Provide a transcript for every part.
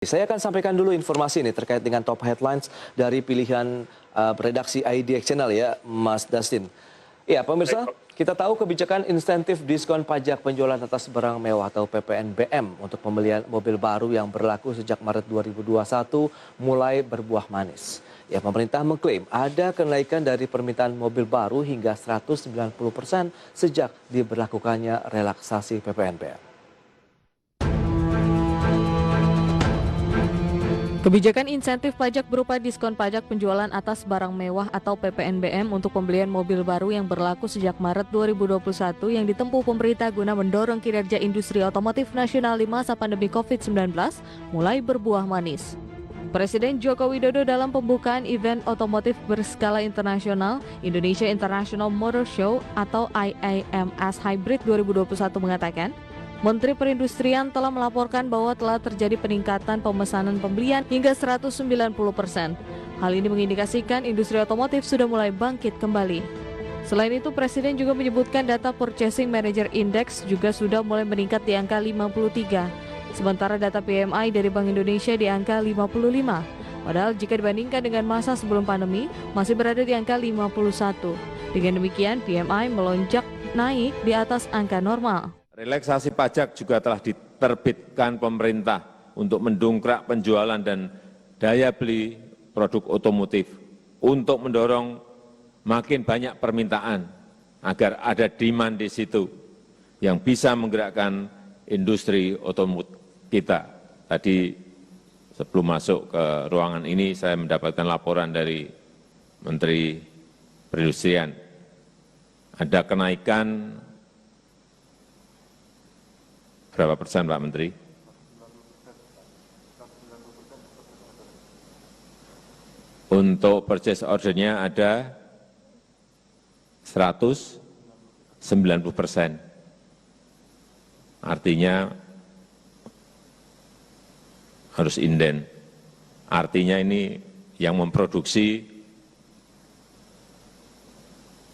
Saya akan sampaikan dulu informasi ini terkait dengan top headlines dari pilihan redaksi IDX Channel ya, Mas Dustin. Ya, pemirsa, kita tahu kebijakan insentif diskon pajak penjualan atas barang mewah atau PPNBM untuk pembelian mobil baru yang berlaku sejak Maret 2021 mulai berbuah manis. Ya, pemerintah mengklaim ada kenaikan dari permintaan mobil baru hingga 190% sejak diberlakukannya relaksasi PPNBM. Kebijakan insentif pajak berupa diskon pajak penjualan atas barang mewah atau PPNBM untuk pembelian mobil baru yang berlaku sejak Maret 2021 yang ditempuh pemerintah guna mendorong kinerja industri otomotif nasional di masa pandemi COVID-19 mulai berbuah manis. Presiden Joko Widodo dalam pembukaan event otomotif berskala internasional Indonesia International Motor Show atau IIMS Hybrid 2021 mengatakan, Menteri Perindustrian telah melaporkan bahwa telah terjadi peningkatan pemesanan pembelian hingga 190%. Hal ini mengindikasikan industri otomotif sudah mulai bangkit kembali. Selain itu, Presiden juga menyebutkan data Purchasing Manager Index juga sudah mulai meningkat di angka 53. Sementara data PMI dari Bank Indonesia di angka 55. Padahal jika dibandingkan dengan masa sebelum pandemi, masih berada di angka 51. Dengan demikian, PMI melonjak naik di atas angka normal. Relaksasi pajak juga telah diterbitkan pemerintah untuk mendongkrak penjualan dan daya beli produk otomotif untuk mendorong makin banyak permintaan agar ada demand di situ yang bisa menggerakkan industri otomotif kita. Tadi sebelum masuk ke ruangan ini saya mendapatkan laporan dari Menteri Perindustrian. Ada kenaikan berapa persen, Pak Menteri? Untuk purchase order-nya ada 190%. Artinya harus inden. Artinya ini yang memproduksi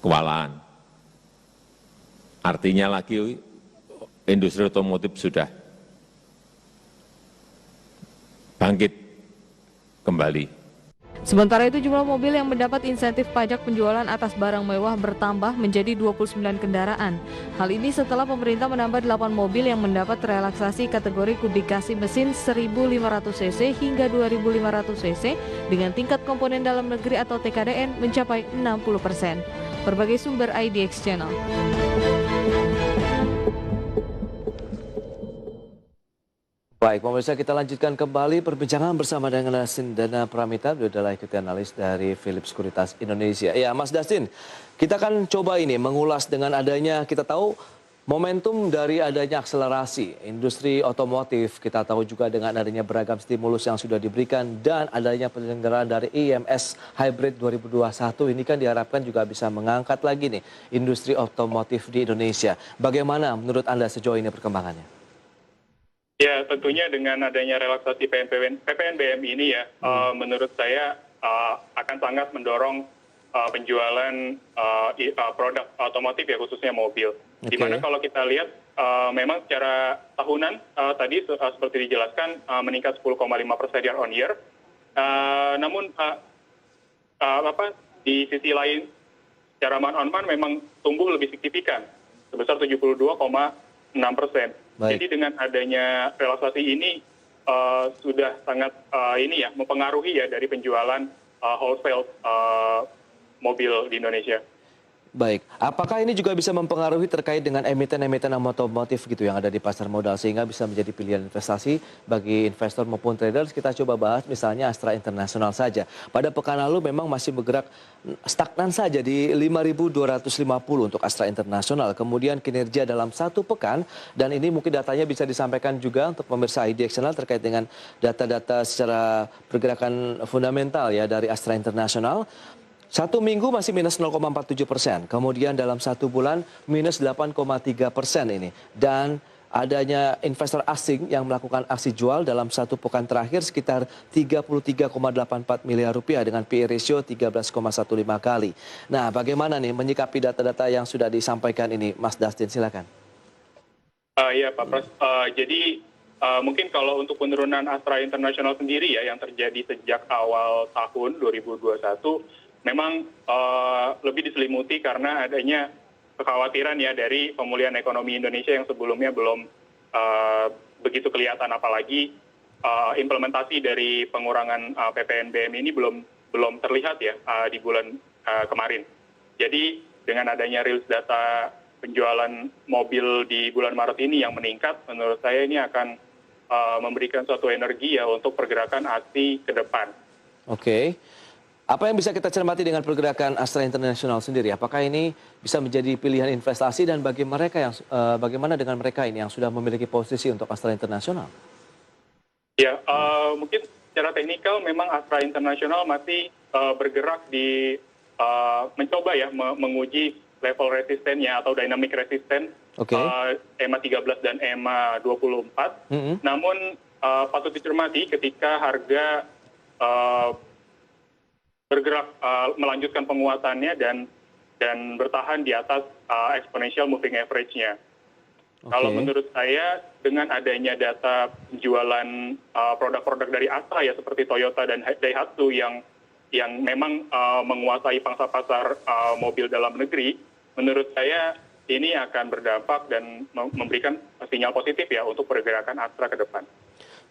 kewalahan. Artinya lagi industri otomotif sudah bangkit kembali. Sementara itu jumlah mobil yang mendapat insentif pajak penjualan atas barang mewah bertambah menjadi 29 kendaraan. Hal ini setelah pemerintah menambah 8 mobil yang mendapat relaksasi kategori kubikasi mesin 1.500 cc hingga 2.500 cc dengan tingkat komponen dalam negeri atau TKDN mencapai 60%. Berbagai sumber IDX Channel. Baik, pemirsa, kita lanjutkan kembali perbincangan bersama dengan Sindana Pramita, beliau adalah ikuti analis dari Philips Sekuritas Indonesia. Ya, Mas Dustin, kita akan coba ini mengulas dengan adanya, kita tahu momentum dari adanya akselerasi industri otomotif, kita tahu juga dengan adanya beragam stimulus yang sudah diberikan dan adanya penyelenggaraan dari IIMS Hybrid 2021 ini kan diharapkan juga bisa mengangkat lagi nih industri otomotif di Indonesia. Bagaimana menurut Anda sejauh ini perkembangannya? Ya, tentunya dengan adanya relaksasi PPNBM ini ya, menurut saya akan sangat mendorong penjualan produk otomotif ya, khususnya mobil. Di mana kalau kita lihat memang secara tahunan tadi seperti dijelaskan meningkat 10,5% year on year. Namun di sisi lain secara month on month memang tumbuh lebih signifikan sebesar 72,6%. Jadi dengan adanya relaksasi ini sudah sangat mempengaruhi ya dari penjualan wholesale mobil di Indonesia. Baik, apakah ini juga bisa mempengaruhi terkait dengan emiten-emiten otomotif gitu yang ada di pasar modal sehingga bisa menjadi pilihan investasi bagi investor maupun traders? Kita coba bahas misalnya Astra International saja. Pada pekan lalu memang masih bergerak stagnan saja di 5.250 untuk Astra International. Kemudian kinerja dalam satu pekan dan ini mungkin datanya bisa disampaikan juga untuk pemirsa IDX Channel terkait dengan data-data secara pergerakan fundamental ya dari Astra International. Satu minggu masih minus 0,47%, kemudian dalam satu bulan minus 8,3% ini. Dan adanya investor asing yang melakukan aksi jual dalam satu pekan terakhir sekitar 33,84 miliar rupiah dengan PE ratio 13,15 kali. Nah, bagaimana nih menyikapi data-data yang sudah disampaikan ini, Mas Dustin, silakan. Ya Pak Pras, jadi Mungkin kalau untuk penurunan Astra International sendiri ya yang terjadi sejak awal tahun 2021 memang lebih diselimuti karena adanya kekhawatiran ya dari pemulihan ekonomi Indonesia yang sebelumnya belum begitu kelihatan, apalagi implementasi dari pengurangan PPNBM ini belum terlihat ya di bulan kemarin. Jadi dengan adanya rilis data penjualan mobil di bulan Maret ini yang meningkat, menurut saya ini akan memberikan suatu energi ya untuk pergerakan aksi ke depan. Oke. Apa yang bisa kita cermati dengan pergerakan Astra International sendiri? Apakah ini bisa menjadi pilihan investasi dan bagi mereka yang bagaimana dengan mereka ini yang sudah memiliki posisi untuk Astra International? Ya, mungkin secara teknikal memang Astra International masih bergerak di mencoba ya menguji level resistennya atau dynamic resisten EMA 13 dan EMA 24. Namun patut dicermati ketika harga bergerak melanjutkan penguatannya dan bertahan di atas exponential moving average-nya. Kalau menurut saya dengan adanya data penjualan produk-produk dari Astra ya seperti Toyota dan Daihatsu yang memang menguasai pangsa pasar mobil dalam negeri, menurut saya ini akan berdampak dan memberikan sinyal positif ya untuk pergerakan Astra ke depan.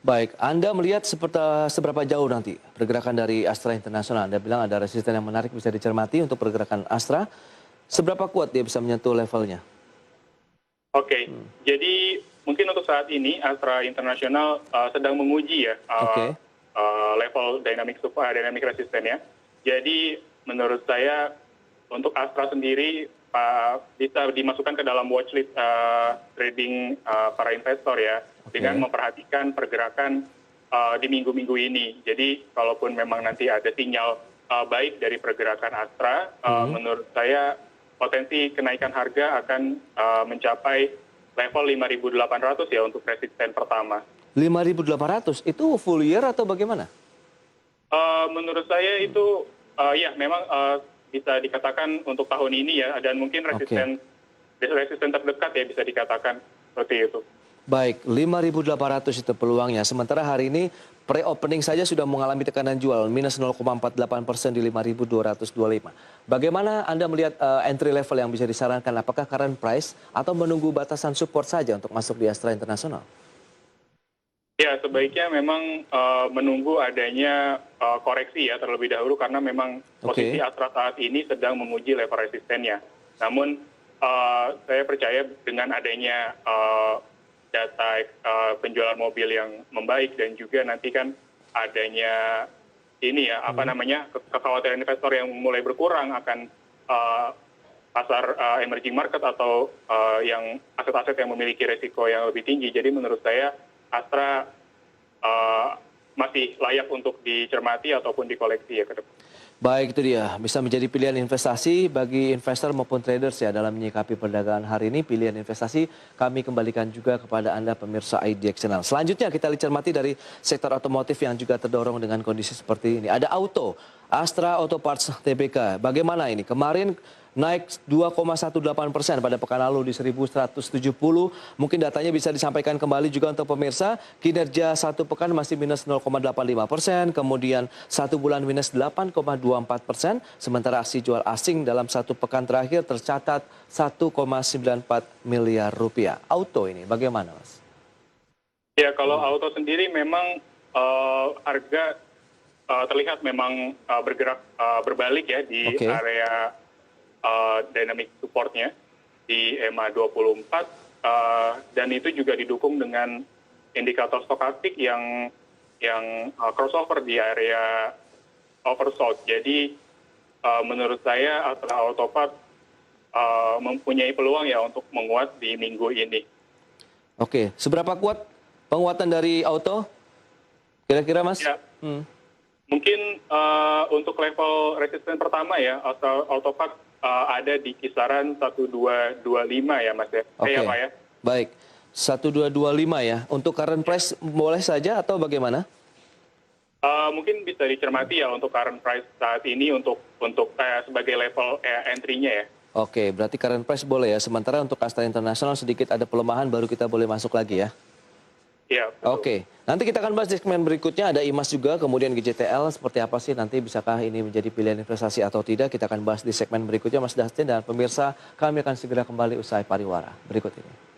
Baik, Anda melihat seberapa jauh nanti pergerakan dari Astra International? Anda bilang ada resisten yang menarik bisa dicermati untuk pergerakan Astra. Seberapa kuat dia bisa menyentuh levelnya? Oke, jadi mungkin untuk saat ini Astra International sedang menguji ya level dynamic resistennya. Jadi menurut saya untuk Astra sendiri bisa dimasukkan ke dalam watchlist trading para investor ya, dengan memperhatikan pergerakan di minggu-minggu ini. Jadi kalaupun memang nanti ada sinyal baik dari pergerakan Astra, menurut saya potensi kenaikan harga akan mencapai level 5.800 ya untuk resisten pertama. 5.800 itu full year atau bagaimana? Menurut saya itu ya memang bisa dikatakan untuk tahun ini ya, dan mungkin resisten terdekat ya bisa dikatakan seperti itu. Baik, 5.800 itu peluangnya. Sementara hari ini pre-opening saja sudah mengalami tekanan jual minus 0,48% di 5.225. Bagaimana Anda melihat entry level yang bisa disarankan? Apakah current price atau menunggu batasan support saja untuk masuk di Astra International? Ya, sebaiknya memang menunggu adanya koreksi ya terlebih dahulu karena memang posisi Astra saat ini sedang menguji level resistennya. Namun saya percaya dengan adanya data penjualan mobil yang membaik dan juga nanti kan adanya ini ya kekhawatiran investor yang mulai berkurang akan pasar emerging market atau yang aset-aset yang memiliki resiko yang lebih tinggi. Jadi menurut saya Astra masih layak untuk dicermati ataupun dikoleksi ya ke depan. Baik, itu dia. Bisa menjadi pilihan investasi bagi investor maupun traders ya dalam menyikapi perdagangan hari ini. Pilihan investasi kami kembalikan juga kepada Anda pemirsa IDX Channel. Selanjutnya kita cermati dari sektor otomotif yang juga terdorong dengan kondisi seperti ini. Ada Auto, Astra Auto Parts Tbk. Bagaimana ini? Kemarin naik 2,18% pada pekan lalu di 1.170. Mungkin datanya bisa disampaikan kembali juga untuk pemirsa. Kinerja satu pekan masih minus 0,85%, kemudian satu bulan minus 8,24%. Sementara aksi jual asing dalam satu pekan terakhir tercatat 1,94 miliar rupiah. Auto ini bagaimana, Mas? Ya, kalau Auto sendiri memang harga terlihat memang bergerak berbalik ya di area dynamic supportnya di EMA 24 dan itu juga didukung dengan indikator stokastik yang crossover di area oversold. Jadi menurut saya Astra Auto Parts mempunyai peluang ya untuk menguat di minggu ini. Oke, seberapa kuat penguatan dari Auto? Kira-kira, Mas? Ya. Mungkin untuk level resisten pertama ya Astra Auto Parts ada di kisaran 1225 ya Mas ya. Oke. Pak ya. Baik. 1225 ya. Untuk current price boleh saja atau bagaimana? Mungkin bisa dicermati ya untuk current price saat ini untuk sebagai level entry-nya ya. Oke, berarti current price boleh ya. Sementara untuk Astra International sedikit ada pelemahan baru kita boleh masuk lagi ya. Ya, betul. Oke, nanti kita akan bahas di segmen berikutnya. Ada IMAS juga, kemudian GJTL. Seperti apa sih nanti bisakah ini menjadi pilihan investasi atau tidak? Kita akan bahas di segmen berikutnya, Mas Dustin. Dan pemirsa, kami akan segera kembali usai pariwara berikut ini.